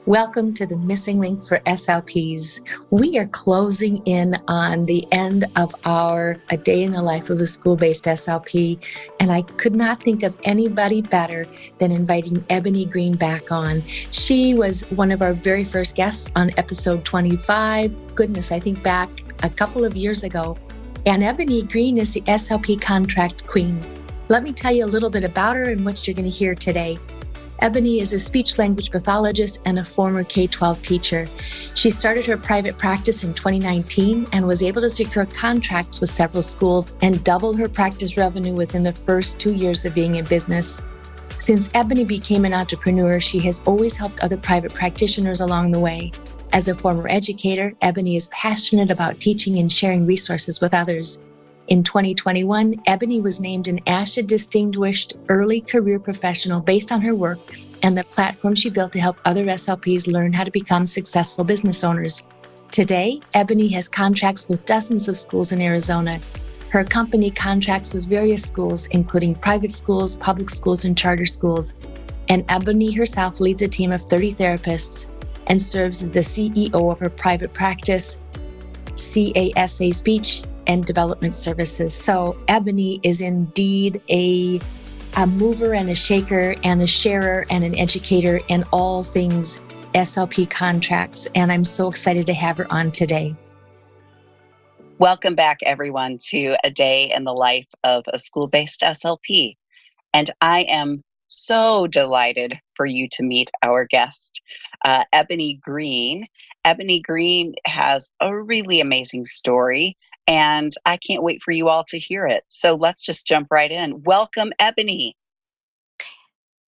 Welcome to the Missing Link for SLPs. We are closing in on the end of our A Day in the Life of a School-Based SLP, and I could not think of anybody better than inviting Ebony Green back on. She was one of our very first guests on episode 25. Goodness, I think back a couple of years ago. And Ebony Green is the SLP Contract Queen. Let me tell you a little bit about her and what you're going to hear today. Ebony is a speech-language pathologist and a former K-12 teacher. She started her private practice in 2019 and was able to secure contracts with several schools and double her practice revenue within the first 2 years of being in business. Since Ebony became an entrepreneur, she has always helped other private practitioners along the way. As a former educator, Ebony is passionate about teaching and sharing resources with others. In 2021, Ebony was named an ASHA Distinguished Early Career Professional based on her work and the platform she built to help other SLPs learn how to become successful business owners. Today, Ebony has contracts with dozens of schools in Arizona. Her company contracts with various schools, including private schools, public schools, and charter schools. And Ebony herself leads a team of 30 therapists and serves as the CEO of her private practice, CASA Speech and Development Services. So Ebony is indeed a mover and a shaker and a sharer and an educator in all things SLP contracts. And I'm so excited to have her on today. Welcome back, everyone, to A Day in the Life of a School-Based SLP. And I am so delighted for you to meet our guest, Ebony Green. Ebony Green has a really amazing story, and I can't wait for you all to hear it. So let's just jump right in. Welcome, Ebony.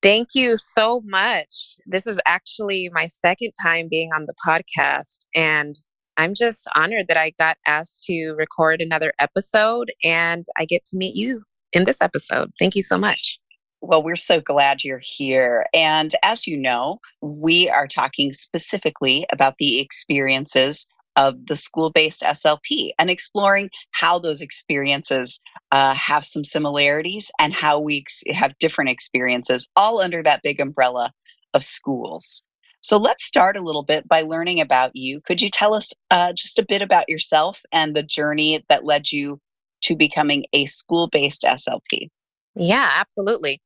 Thank you so much. This is actually my second time being on the podcast, and I'm just honored that I got asked to record another episode, and I get to meet you in this episode. Thank you so much. Well, we're so glad you're here. And as you know, we are talking specifically about the experiences of the school-based SLP and exploring how those experiences have some similarities and how we have different experiences, all under that big umbrella of schools. So let's start a little bit by learning about you. Could you tell us just a bit about yourself and the journey that led you to becoming a school-based SLP? Yeah, absolutely.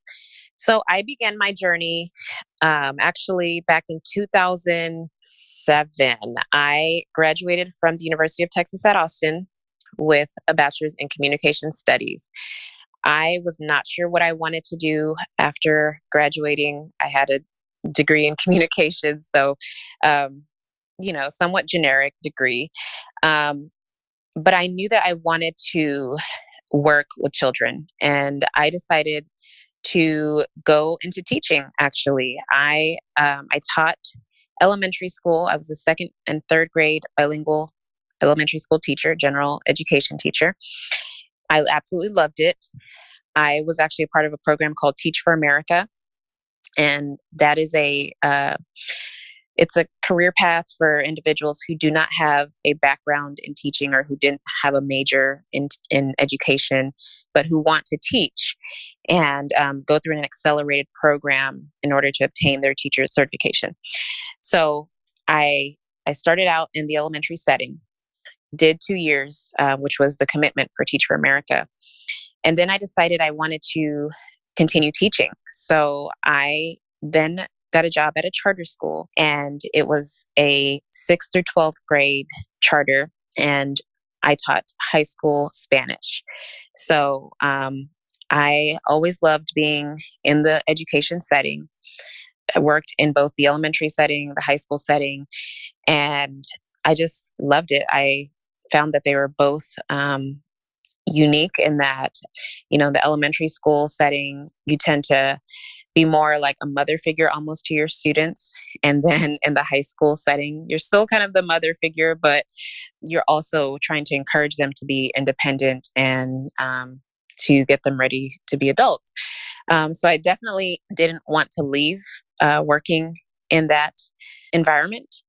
So I began my journey actually back in 2007. I graduated from the University of Texas at Austin with a bachelor's in communication studies. I was not sure what I wanted to do after graduating. I had a degree in communication, so somewhat generic degree. But I knew that I wanted to work with children, and I decided to go into teaching. Actually, I taught elementary school. I was a second and third grade bilingual elementary school teacher, general education teacher. I absolutely loved it. I was actually a part of a program called Teach for America, and that is it's a career path for individuals who do not have a background in teaching or who didn't have a major in education, but who want to teach and go through an accelerated program in order to obtain their teacher certification. So I started out in the elementary setting, did 2 years, which was the commitment for Teach for America. And then I decided I wanted to continue teaching. So I then got a job at a charter school, and it was a 6th through 12th grade charter, and I taught high school Spanish. So I always loved being in the education setting. I worked in both the elementary setting, the high school setting, and I just loved it. I found that they were both unique in that, the elementary school setting, you tend to be more like a mother figure almost to your students. And then in the high school setting, you're still kind of the mother figure, but you're also trying to encourage them to be independent and to get them ready to be adults. So I definitely didn't want to leave working in that environment.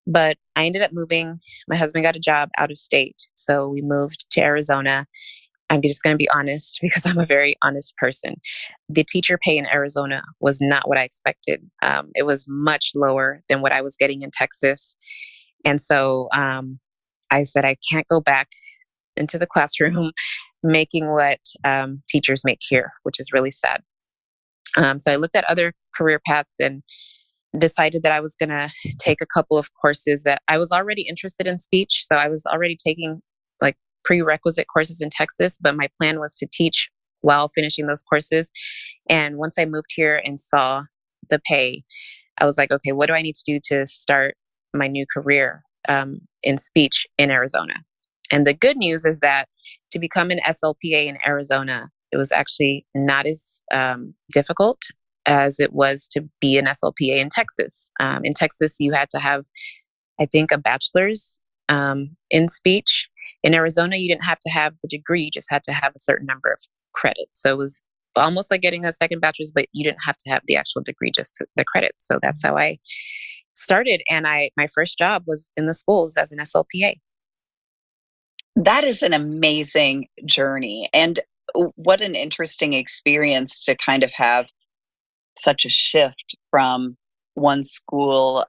But I ended up moving. My husband got a job out of state. So we moved to Arizona. I'm just going to be honest because I'm a very honest person. The teacher pay in Arizona was not what I expected. It was much lower than what I was getting in Texas. And so I said, I can't go back into the classroom making what teachers make here, which is really sad. So I looked at other career paths and decided that I was going to take a couple of courses that I was already interested in speech. So I was already taking like prerequisite courses in Texas, but my plan was to teach while finishing those courses. And once I moved here and saw the pay, I was like, okay, what do I need to do to start my new career in speech in Arizona? And the good news is that to become an SLPA in Arizona, it was actually not as difficult as it was to be an SLPA in Texas. In Texas, you had to have, I think, a bachelor's in speech. In Arizona, you didn't have to have the degree, you just had to have a certain number of credits. So it was almost like getting a second bachelor's, but you didn't have to have the actual degree, just the credits. So that's how I started. And my first job was in the schools as an SLPA. That is an amazing journey. And what an interesting experience to kind of have such a shift from one school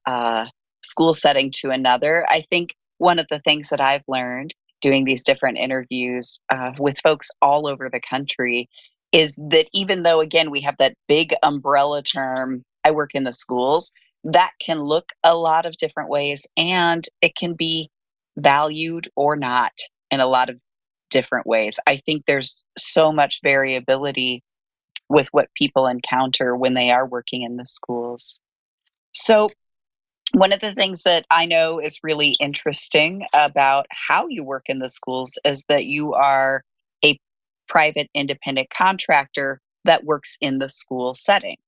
setting to another. I think one of the things that I've learned doing these different interviews with folks all over the country is that even though, again, we have that big umbrella term, I work in the schools, that can look a lot of different ways and it can be valued or not in a lot of different ways. I think there's so much variability with what people encounter when they are working in the schools. So, one of the things that I know is really interesting about how you work in the schools is that you are a private independent contractor that works in the school setting.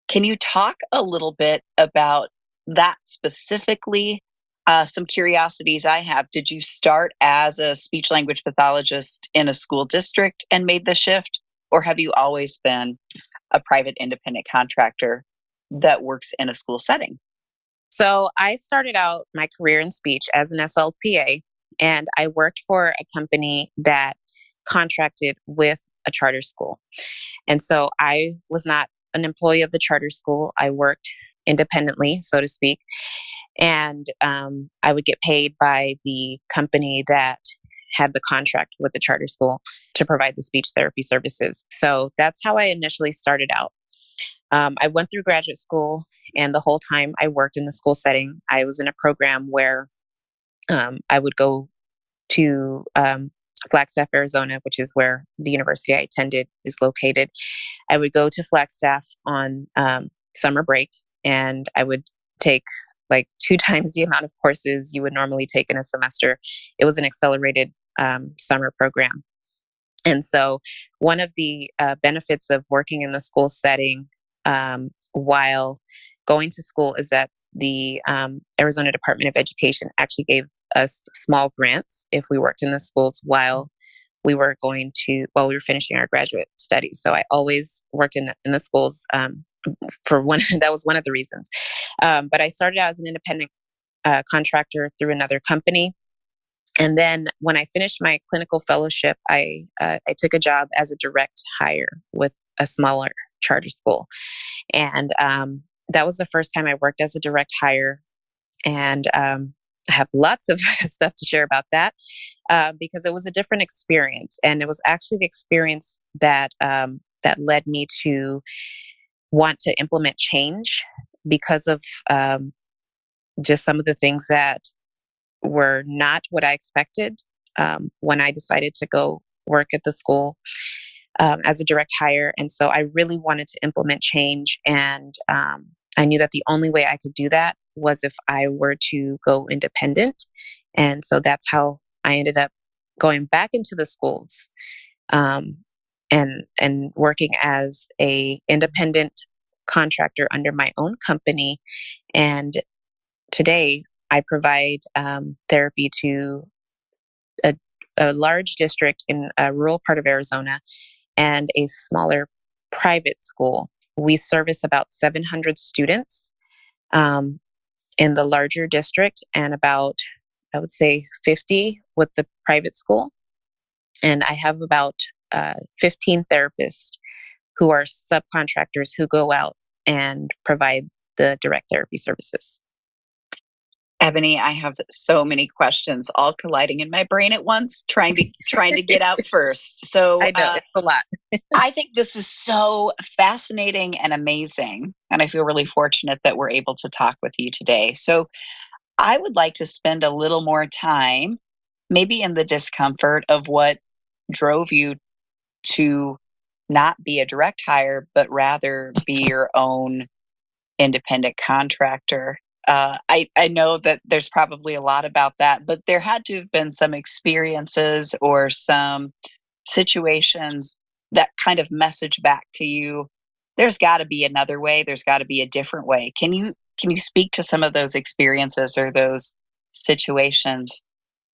Can you talk a little bit about that specifically? Some curiosities I have. Did you start as a speech language pathologist in a school district and made the shift? Or have you always been a private independent contractor that works in a school setting? So I started out my career in speech as an SLPA, and I worked for a company that contracted with a charter school. And so I was not an employee of the charter school. I worked independently, so to speak. And I would get paid by the company that had the contract with the charter school to provide the speech therapy services. So that's how I initially started out. I went through graduate school, and the whole time I worked in the school setting, I was in a program where I would go to Flagstaff, Arizona, which is where the university I attended is located. I would go to Flagstaff on summer break, and I would take like 2 times the amount of courses you would normally take in a semester. It was an accelerated summer program. And so one of the benefits of working in the school setting while going to school is that the Arizona Department of Education actually gave us small grants if we worked in the schools while we were finishing our graduate studies. So I always worked in the schools that was one of the reasons. But I started out as an independent contractor through another company. And then when I finished my clinical fellowship, I took a job as a direct hire with a smaller charter school. And that was the first time I worked as a direct hire. And I have lots of stuff to share about that because it was a different experience. And it was actually the experience that led me to want to implement change because of just some of the things that were not what I expected when I decided to go work at the school as a direct hire. And so I really wanted to implement change. And I knew that the only way I could do that was if I were to go independent. And so that's how I ended up going back into the schools and working as a independent contractor under my own company. And today I provide therapy to a large district in a rural part of Arizona and a smaller private school. We service about 700 students in the larger district and about, I would say, 50 with the private school. And I have about 15 therapists who are subcontractors who go out and provide the direct therapy services. Ebony, I have so many questions all colliding in my brain at once, trying to get out first. So I know, it's a lot. I think this is so fascinating and amazing. And I feel really fortunate that we're able to talk with you today. So I would like to spend a little more time, maybe in the discomfort of what drove you to not be a direct hire, but rather be your own independent contractor. I know that there's probably a lot about that, but there had to have been some experiences or some situations that kind of message back to you. There's got to be another way. There's got to be a different way. Can you speak to some of those experiences or those situations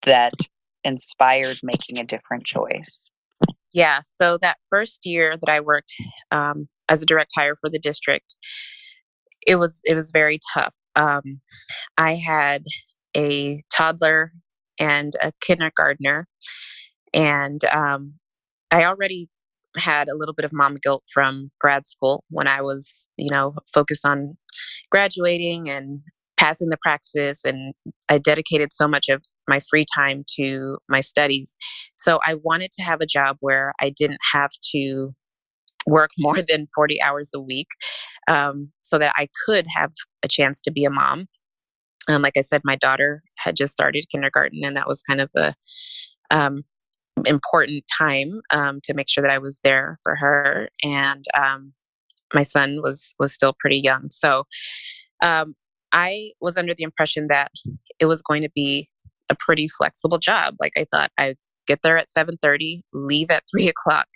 that inspired making a different choice? Yeah. So that first year that I worked as a direct hire for the district, it was very tough. I had a toddler and a kindergartner, and I already had a little bit of mom guilt from grad school when I was, focused on graduating and passing the praxis, and I dedicated so much of my free time to my studies. So I wanted to have a job where I didn't have to work more than 40 hours a week, so that I could have a chance to be a mom. Like I said, my daughter had just started kindergarten, and that was kind of a important time to make sure that I was there for her. And my son was still pretty young. So I was under the impression that it was going to be a pretty flexible job. Like I thought I'd get there at 7:30, leave at 3 o'clock,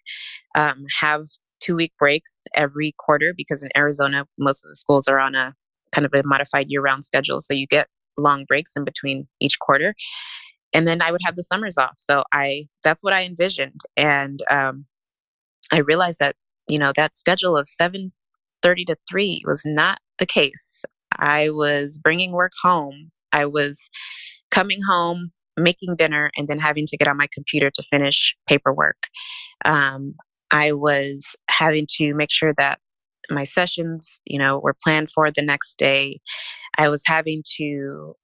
have 2-week breaks every quarter, because in Arizona, most of the schools are on a kind of a modified year-round schedule. So you get long breaks in between each quarter. And then I would have the summers off. So that's what I envisioned. And I realized that, that schedule of 7:30 to 3 was not the case. I was bringing work home. I was coming home, making dinner, and then having to get on my computer to finish paperwork. I was having to make sure that my sessions, were planned for the next day. I was having to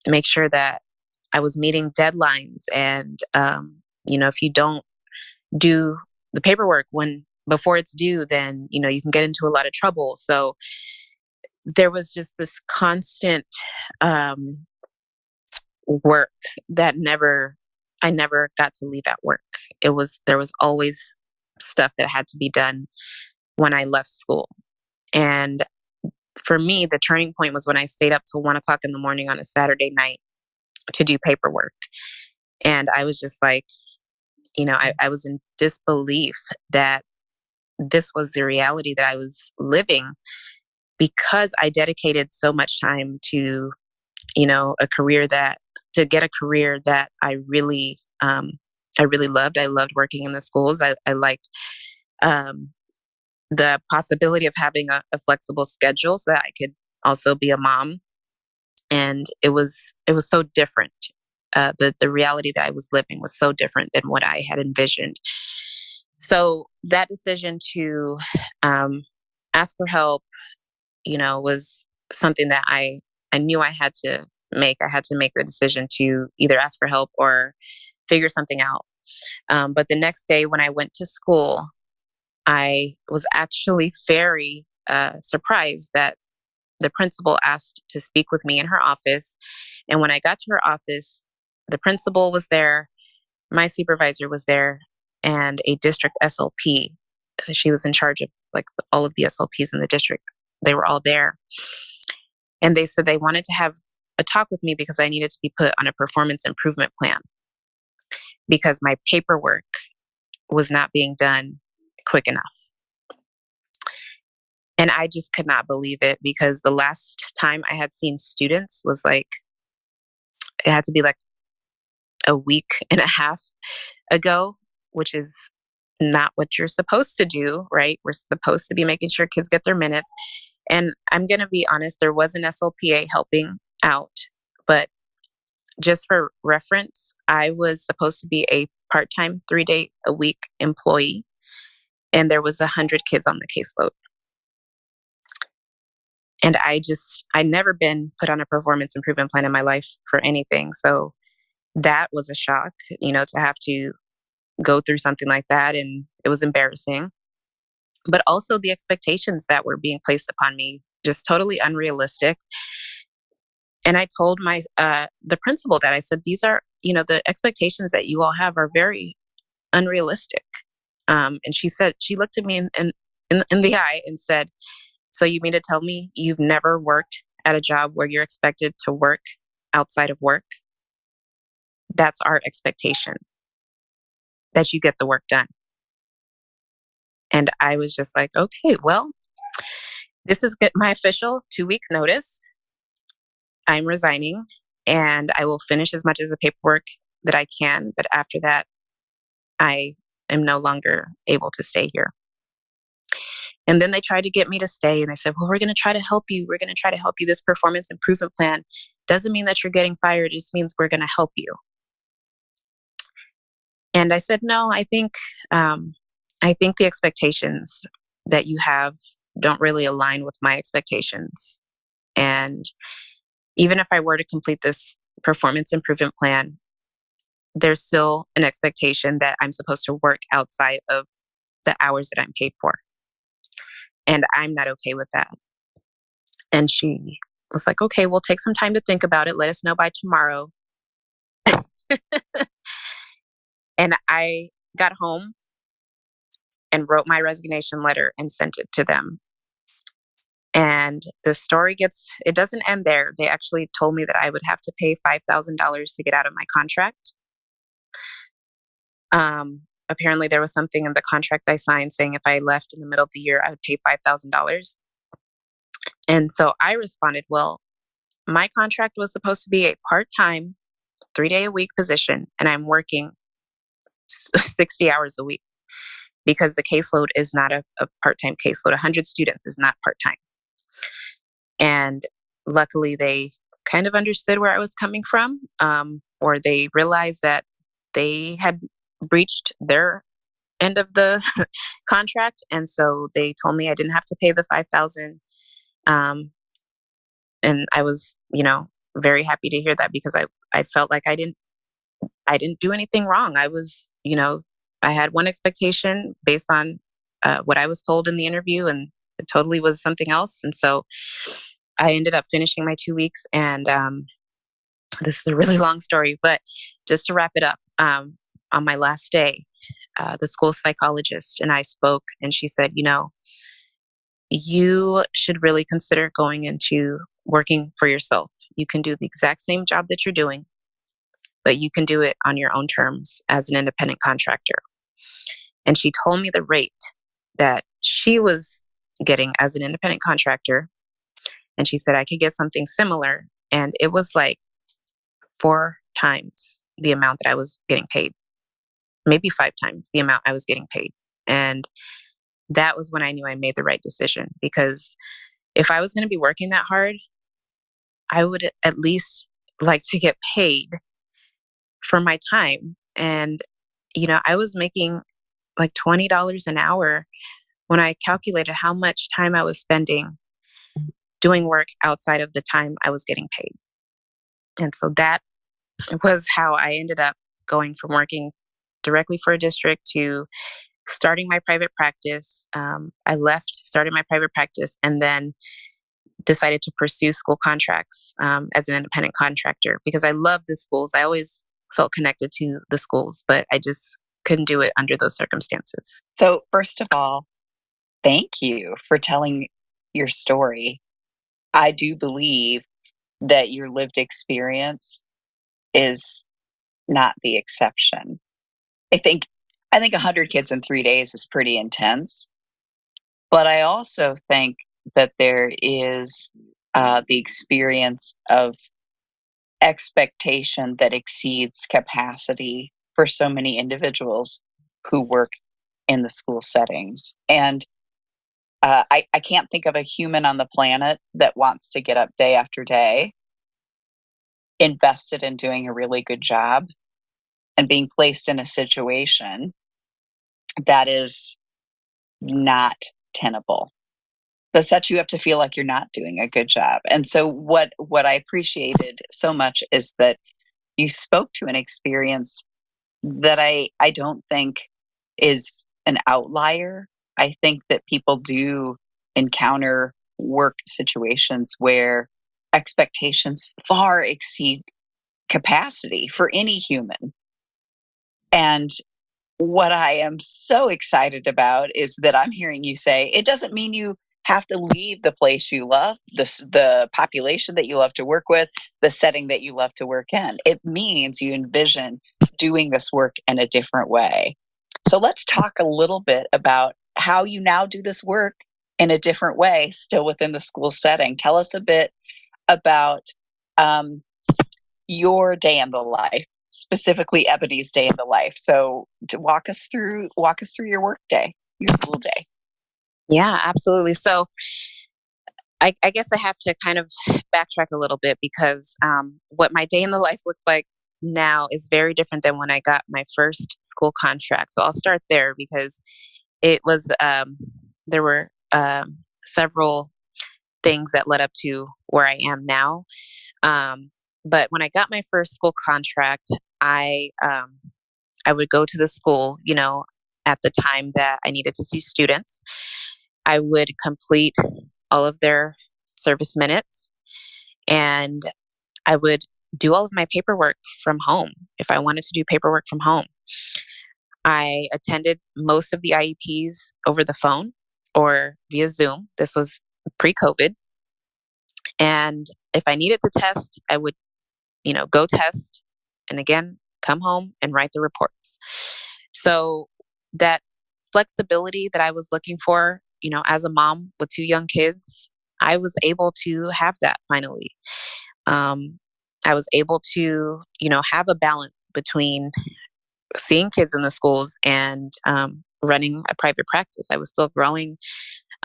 make sure that I was meeting deadlines. And, if you don't do the paperwork before it's due, then, you can get into a lot of trouble. So there was just this constant work that I never got to leave at work. There was always stuff that had to be done when I left school. And for me, the turning point was when I stayed up till 1 o'clock in the morning on a Saturday night to do paperwork. And I was just like, I was in disbelief that this was the reality that I was living, because I dedicated so much time to, to get a career that I really loved. I loved working in the schools. I liked the possibility of having a flexible schedule so that I could also be a mom. And it was so different. The reality that I was living was so different than what I had envisioned. So that decision to ask for help, was something that I knew I had to make. I had to make the decision to either ask for help or figure something out. But the next day when I went to school, I was actually very surprised that the principal asked to speak with me in her office. And when I got to her office, the principal was there, my supervisor was there, and a district SLP. She was in charge of all of the SLPs in the district. They were all there. And they said they wanted to have a talk with me because I needed to be put on a performance improvement plan, because my paperwork was not being done quick enough. And I just could not believe it, because the last time I had seen students was it had to be a week and a half ago, which is not what you're supposed to do, right? We're supposed to be making sure kids get their minutes. And I'm going to be honest, there was an SLPA helping out, but just for reference, I was supposed to be a part-time 3-day-a-week employee, and there was 100 kids on the caseload. And I'd never been put on a performance improvement plan in my life for anything. So that was a shock, to have to go through something like that. And it was embarrassing. But also the expectations that were being placed upon me, just totally unrealistic. And I told the principal that I said, these are, the expectations that you all have are very unrealistic. And she looked at me in the eye and said, so you mean to tell me you've never worked at a job where you're expected to work outside of work? That's our expectation, that you get the work done. And I was just like, okay, well, this is my official 2 weeks notice. I'm resigning, and I will finish as much of the paperwork that I can. But after that, I am no longer able to stay here. And then they tried to get me to stay. And I said, well, we're going to try to help you. We're going to try to help you. This performance improvement plan doesn't mean that you're getting fired. It just means we're going to help you. And I said, no, I think the expectations that you have don't really align with my expectations. And even if I were to complete this performance improvement plan, there's still an expectation that I'm supposed to work outside of the hours that I'm paid for. And I'm not okay with that. And she was like, okay, we'll take some time to think about it. Let us know by tomorrow. And I got home and wrote my resignation letter and sent it to them. And the story it doesn't end there. They actually told me that I would have to pay $5,000 to get out of my contract. Apparently there was something in the contract I signed saying if I left in the middle of the year, I would pay $5,000. And so I responded, well, my contract was supposed to be a part-time 3-day-a-week position, and I'm working 60 hours a week because the caseload is not a part-time caseload. 100 students is not part-time. And luckily they kind of understood where I was coming from, or they realized that they had breached their end of the contract. And so they told me I didn't have to pay the $5,000. And I was, very happy to hear that because I felt like I didn't do anything wrong. I was, I had one expectation based on what I was told in the interview, and it totally was something else. And so I ended up finishing my 2 weeks. And this is a really long story, but just to wrap it up, on my last day, the school psychologist and I spoke, and she said, you should really consider going into working for yourself. You can do the exact same job that you're doing, but you can do it on your own terms as an independent contractor. And she told me the rate that she was getting as an independent contractor. And she said I could get something similar. And it was like 4 times the amount that I was getting paid, maybe 5 times the amount I was getting paid. And that was when I knew I made the right decision, because if I was going to be working that hard, I would at least like to get paid for my time. And, I was making like $20 an hour when I calculated how much time I was spending doing work outside of the time I was getting paid. And so that was how I ended up going from working directly for a district to starting my private practice. I left, started my private practice, and then decided to pursue school contracts as an independent contractor because I love the schools. I always felt connected to the schools, but I just couldn't do it under those circumstances. So first of all, thank you for telling your story. I do believe that your lived experience is not the exception. I think 100 kids in 3 days is pretty intense. But I also think that there is the experience of expectation that exceeds capacity for so many individuals who work in the school settings. And I can't think of a human on the planet that wants to get up day after day invested in doing a really good job and being placed in a situation that is not tenable, that sets you up to feel like you're not doing a good job. And so what I appreciated so much is that you spoke to an experience that I don't think is an outlier. I think that people do encounter work situations where expectations far exceed capacity for any human. And what I am so excited about is that I'm hearing you say it doesn't mean you have to leave the place you love, the population that you love to work with, the setting that you love to work in. It means you envision doing this work in a different way. So let's talk a little bit about how you now do this work in a different way, still within the school setting. Tell us a bit about your day in the life, specifically Ebony's day in the life. So to walk us through your work day, your school day. Yeah, absolutely. So I guess I have to kind of backtrack a little bit because what my day in the life looks like now is very different than when I got my first school contract. So I'll start there because it was there were several things that led up to where I am now. But when I got my first school contract, I would go to the school, at the time that I needed to see students. I would complete all of their service minutes, and I would do all of my paperwork from home if I wanted to do paperwork from home. I attended most of the IEPs over the phone or via Zoom. This was pre-COVID. And if I needed to test, I would, go test and again, come home and write the reports. So that flexibility that I was looking for, as a mom with 2 young kids, I was able to have that finally. I was able to, have a balance between seeing kids in the schools and running a private practice. I was still growing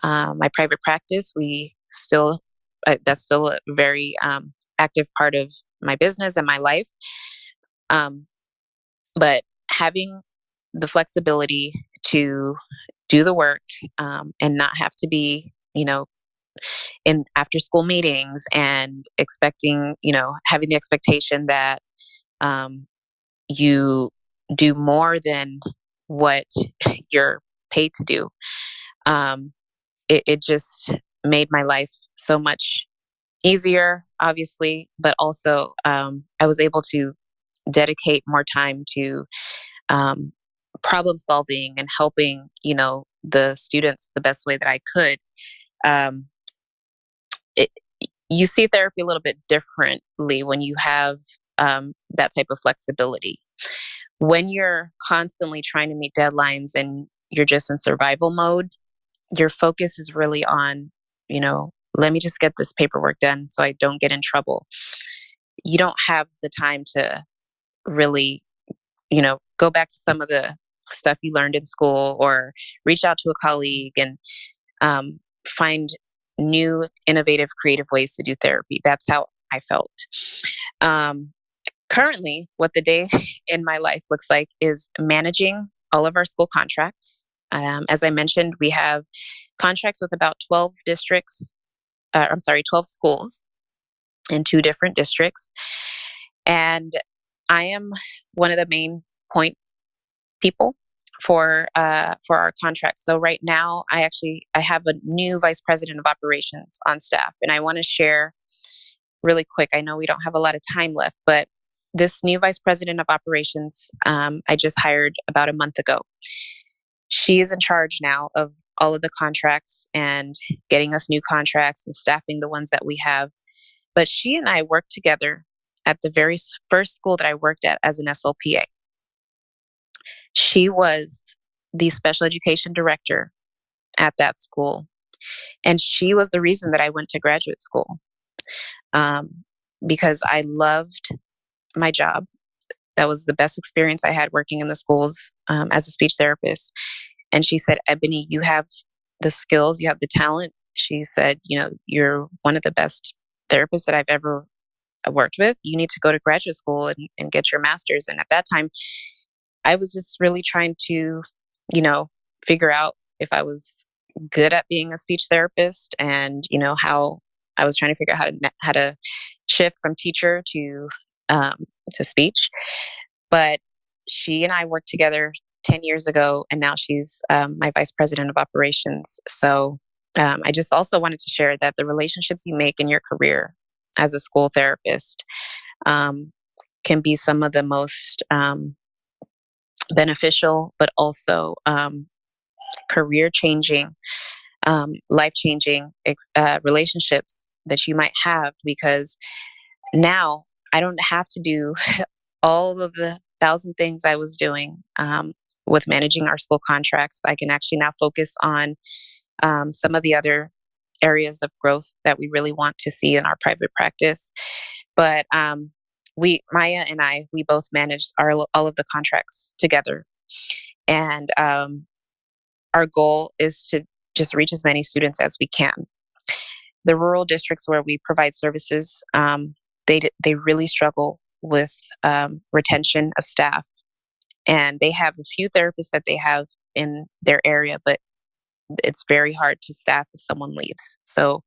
my private practice. That's still a very active part of my business and my life. But having the flexibility to do the work and not have to be, in after school meetings and expecting, having the expectation that you do more than what you're paid to do. It just made my life so much easier, obviously, but also I was able to dedicate more time to problem solving and helping, the students the best way that I could. You see therapy a little bit differently when you have that type of flexibility. When you're constantly trying to meet deadlines and you're just in survival mode, your focus is really on, let me just get this paperwork done so I don't get in trouble. You don't have the time to really, go back to some of the stuff you learned in school or reach out to a colleague and find new, innovative, creative ways to do therapy. That's how I felt. Currently, what the day in my life looks like is managing all of our school contracts. As I mentioned, we have contracts with about 12 schools in 2 different districts. And I am one of the main point people for our contracts. So right now, I have a new vice president of operations on staff, and I want to share really quick. I know we don't have a lot of time left, but this new vice president of operations, I just hired about a month ago. She is in charge now of all of the contracts and getting us new contracts and staffing the ones that we have. But she and I worked together at the very first school that I worked at as an SLPA. She was the special education director at that school. And she was the reason that I went to graduate school because I loved my job. That was the best experience I had working in the schools as a speech therapist. And she said, Ebony, you have the skills, you have the talent. She said, you're one of the best therapists that I've ever worked with, you need to go to graduate school and get your master's. And at that time, I was just really trying to, figure out if I was good at being a speech therapist, and, how I was trying to figure out how to shift from teacher to speech. But she and I worked together 10 years ago, and now she's my vice president of operations. So I just also wanted to share that the relationships you make in your career as a school therapist can be some of the most beneficial, but also career changing, life changing relationships that you might have, because now I don't have to do all of the 1,000 things I was doing with managing our school contracts. I can actually now focus on some of the other areas of growth that we really want to see in our private practice. But Maya and I, we both managed all of the contracts together. And our goal is to just reach as many students as we can. The rural districts where we provide services, they really struggle with retention of staff. And they have a few therapists that they have in their area, but it's very hard to staff if someone leaves. So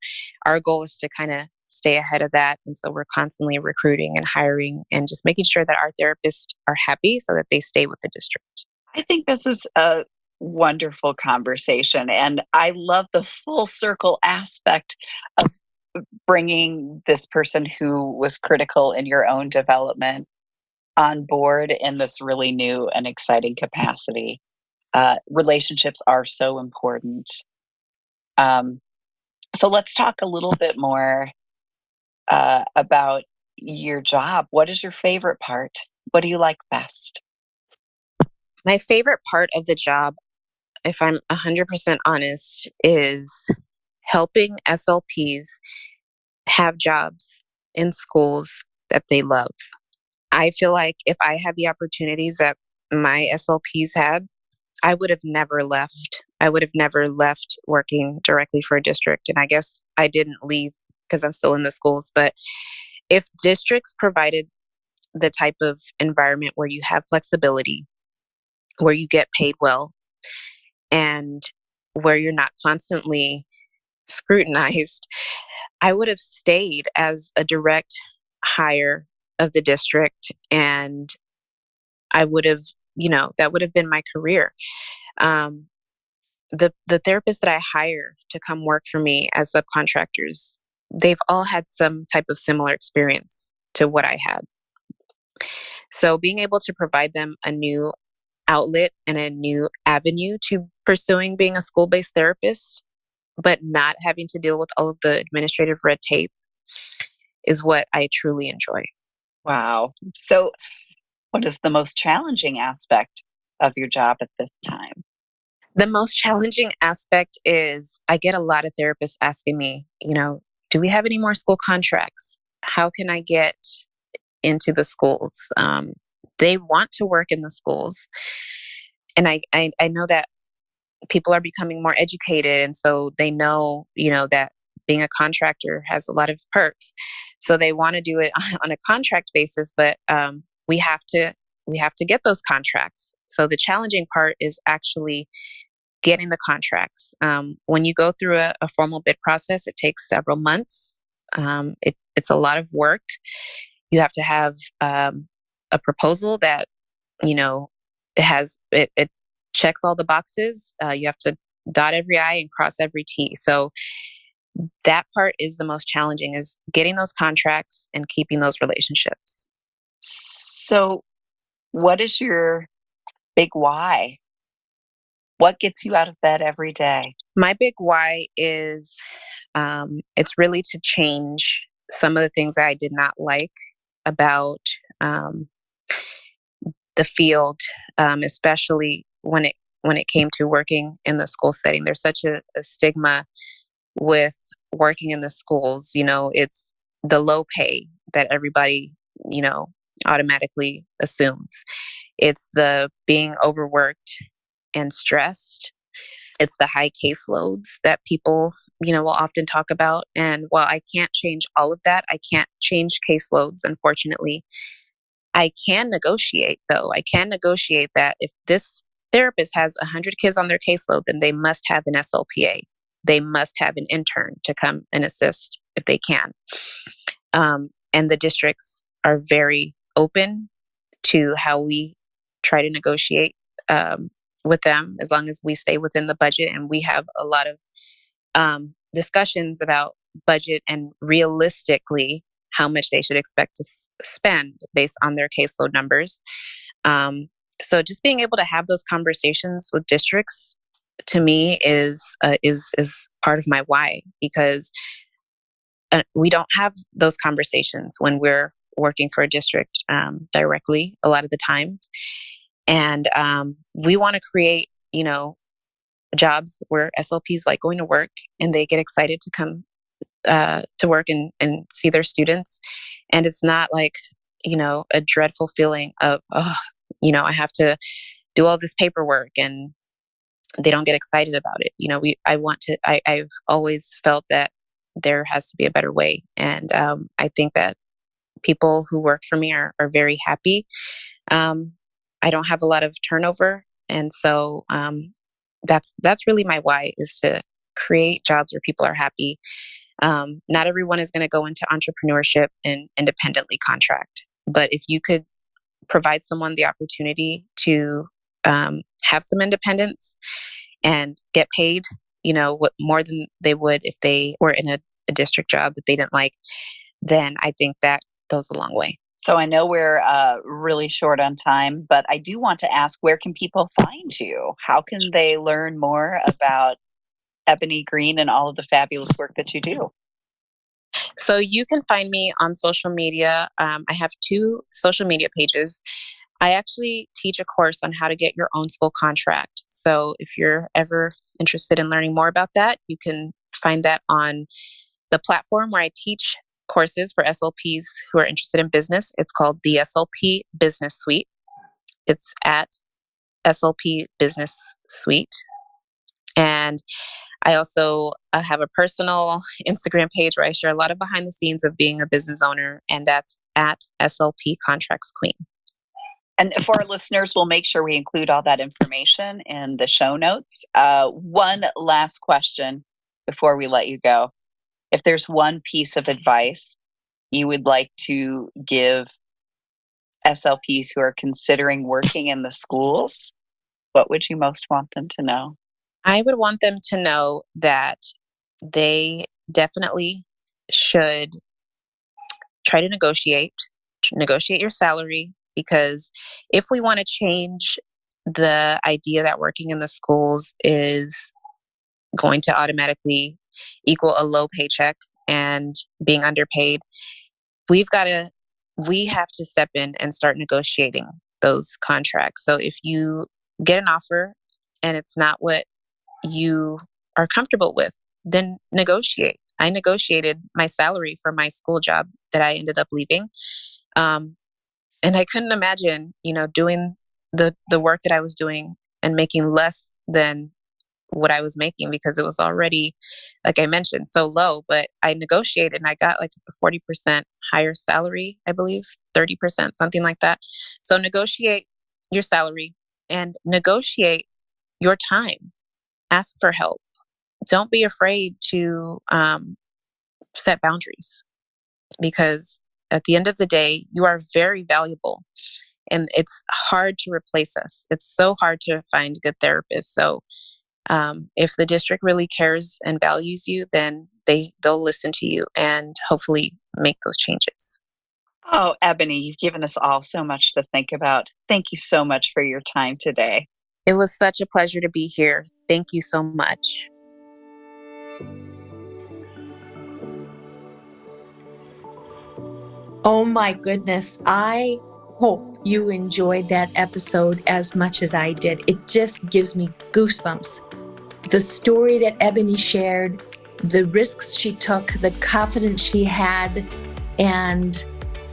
our goal is to kind of stay ahead of that. And so we're constantly recruiting and hiring and just making sure that our therapists are happy so that they stay with the district. I think this is a wonderful conversation. And I love the full circle aspect of bringing this person who was critical in your own development on board in this really new and exciting capacity. Relationships are so important. So let's talk a little bit more about your job. What is your favorite part? What do you like best? My favorite part of the job, if I'm 100% honest, is helping SLPs have jobs in schools that they love. I feel like if I had the opportunities that my SLPs had, I would have never left. I would have never left working directly for a district. And I guess I didn't leave because I'm still in the schools. But if districts provided the type of environment where you have flexibility, where you get paid well, and where you're not constantly scrutinized, I would have stayed as a direct hire of the district. And I would have, that would have been my career. The therapists that I hire to come work for me as subcontractors, they've all had some type of similar experience to what I had. So being able to provide them a new outlet and a new avenue to pursuing being a school-based therapist, but not having to deal with all of the administrative red tape, is what I truly enjoy. Wow. So what is the most challenging aspect of your job at this time? The most challenging aspect is I get a lot of therapists asking me, do we have any more school contracts? How can I get into the schools? They want to work in the schools. And I know that people are becoming more educated. And so they know, that being a contractor has a lot of perks. So they want to do it on a contract basis, but we have to get those contracts. So the challenging part is actually getting the contracts. When you go through a formal bid process, it takes several months. It's a lot of work. You have to have a proposal that, it checks all the boxes. You have to dot every I and cross every T. So that part is the most challenging, is getting those contracts and keeping those relationships. So what is your big why? What gets you out of bed every day? My big why is it's really to change some of the things that I did not like about the field, especially when it came to working in the school setting. There's such a stigma with working in the schools. It's the low pay that everybody, automatically assumes. It's the being overworked and stressed. It's the high caseloads that people we'll often talk about. And while I can't change all of that, I can't change caseloads, unfortunately. I can negotiate, though. I can negotiate that if this therapist has 100 kids on their caseload, then they must have an SLPA. They must have an intern to come and assist if they can. And the districts are very open to how we try to negotiate with them, as long as we stay within the budget. And we have a lot of discussions about budget and realistically how much they should expect to spend based on their caseload numbers. So just being able to have those conversations with districts, to me, is part of my why, because we don't have those conversations when we're working for a district directly a lot of the times. And we want to create, jobs where SLPs like going to work and they get excited to come to work and see their students. And it's not like, a dreadful feeling of, I have to do all this paperwork and they don't get excited about it. I've always felt that there has to be a better way. And I think that people who work for me are very happy. I don't have a lot of turnover. And so that's really my why, is to create jobs where people are happy. Not everyone is going to go into entrepreneurship and independently contract. But if you could provide someone the opportunity to have some independence and get paid, what more than they would if they were in a district job that they didn't like, then I think that goes a long way. So I know we're really short on time, but I do want to ask, where can people find you? How can they learn more about Ebony Green and all of the fabulous work that you do? So you can find me on social media. I have 2 social media pages. I actually teach a course on how to get your own school contract. So if you're ever interested in learning more about that, you can find that on the platform where I teach courses for SLPs who are interested in business. It's called the SLP Business Suite. It's at SLP Business Suite. And I also have a personal Instagram page where I share a lot of behind the scenes of being a business owner, and that's at SLP Contracts Queen. And for our listeners, we'll make sure we include all that information in the show notes. One last question before we let you go. If there's one piece of advice you would like to give SLPs who are considering working in the schools, what would you most want them to know? I would want them to know that they definitely should try to negotiate your salary, because if we want to change the idea that working in the schools is going to automatically equal a low paycheck and being underpaid, we have to step in and start negotiating those contracts. So if you get an offer and it's not what you are comfortable with, then negotiate. I negotiated my salary for my school job that I ended up leaving. And I couldn't imagine, doing the work that I was doing and making less than what I was making, because it was already, like I mentioned, so low. But I negotiated and I got like a 40% higher salary, I believe, 30%, something like that. So negotiate your salary and negotiate your time. Ask for help. Don't be afraid to set boundaries, because at the end of the day, you are very valuable, and it's hard to replace us. It's so hard to find good therapists. So if the district really cares and values you, then they'll listen to you and hopefully make those changes. Oh, Ebony, you've given us all so much to think about. Thank you so much for your time today. It was such a pleasure to be here. Thank you so much. Oh my goodness. I hope you enjoyed that episode as much as I did. It just gives me goosebumps. The story that Ebony shared, the risks she took, the confidence she had, and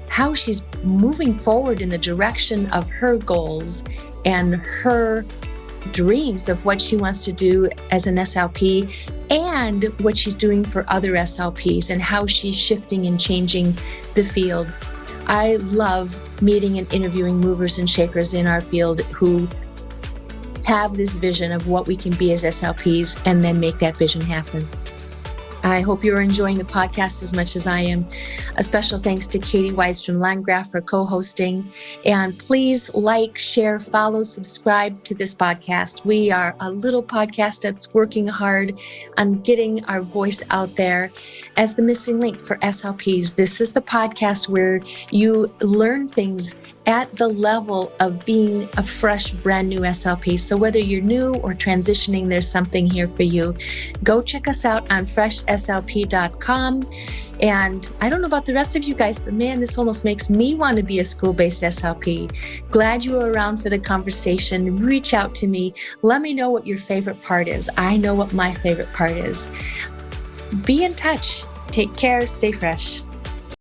how she's moving forward in the direction of her goals and her dreams of what she wants to do as an SLP. and what she's doing for other SLPs and how she's shifting and changing the field. I love meeting and interviewing movers and shakers in our field who have this vision of what we can be as SLPs and then make that vision happen. I hope you're enjoying the podcast as much as I am. A special thanks to Katie Weidstrom-Landgraf for co-hosting. And please like, share, follow, subscribe to this podcast. We are a little podcast that's working hard on getting our voice out there as the missing link for SLPs. This is the podcast where you learn things at the level of being a fresh, brand new SLP. So whether you're new or transitioning, there's something here for you. Go check us out on freshslp.com. And I don't know about the rest of you guys, but man, this almost makes me want to be a school-based SLP. Glad you were around for the conversation. Reach out to me. Let me know what your favorite part is. I know what my favorite part is. Be in touch. Take care. Stay fresh.